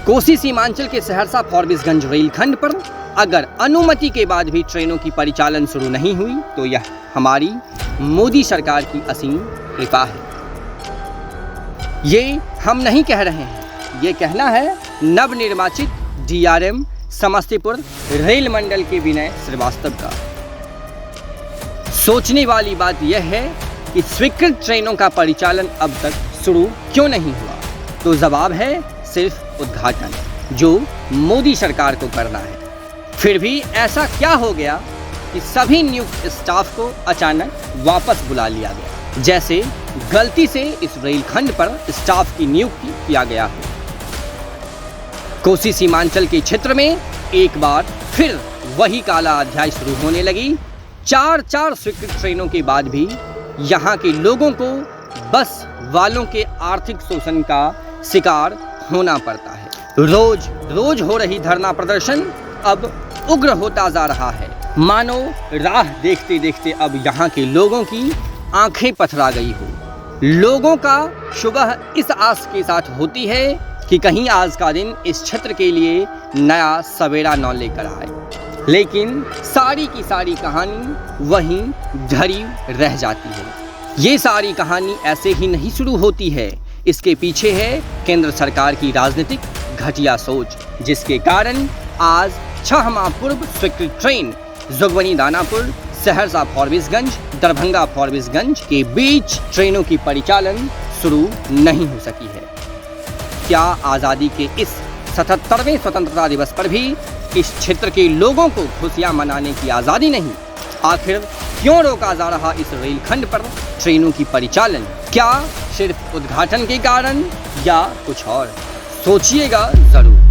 कोसी सीमांचल के सहरसा फॉरबिसगंज रेलखंड पर अगर अनुमति के बाद भी ट्रेनों की परिचालन शुरू नहीं हुई तो यह हमारी मोदी सरकार की असीम कृपा है। ये हम नहीं कह रहे हैं, ये कहना है नवनिर्वाचित डीआरएम समस्तीपुर रेल मंडल के विनय श्रीवास्तव का। सोचने वाली बात यह है कि स्वीकृत ट्रेनों का परिचालन अब तक शुरू क्यों नहीं हुआ, तो जवाब है सिर्फ उद्घाटन, जो मोदी सरकार को करना है। फिर भी ऐसा क्या हो गया कि सभी नियुक्त स्टाफ को अचानक वापस बुला लिया गया, जैसे गलती से इस रेलखंड पर स्टाफ की नियुक्ति किया गया हो। कोसी सीमांचल के क्षेत्र में एक बार फिर वही काला अध्याय शुरू होने लगी। चार स्वीकृत ट्रेनों के बाद भी यहाँ के लोगों को बस वालों के आर्थिक शोषण का शिकार होना पड़ता है। रोज हो रही धरना प्रदर्शन अब उग्र होता जा रहा है। मानो राह देखते देखते अब यहाँ के लोगों की आंखें पथरा गई हो। लोगों का सुबह इस आस के साथ होती है कि कहीं आज का दिन इस क्षेत्र के लिए नया सवेरा न लेकर आए, लेकिन सारी की सारी कहानी वहीं धरी रह जाती है। ये सारी कहानी ऐसे ही नहीं शुरू होती है, इसके पीछे है केंद्र सरकार की राजनीतिक घटिया सोच, जिसके कारण आज 6 माह पूर्व स्वीकृत ट्रेन जोगबनी दानापुर सहरसा फॉरबिसगंज दरभंगा फॉरबिसगंज के बीच ट्रेनों की परिचालन शुरू नहीं हो सकी है। क्या आज़ादी के इस 77वें स्वतंत्रता दिवस पर भी इस क्षेत्र के लोगों को खुशियां मनाने की आज़ादी नहीं? आखिर क्यों रोका जा रहा इस रेलखंड पर ट्रेनों की परिचालन? क्या सिर्फ उद्घाटन के कारण या कुछ और? सोचिएगा जरूर।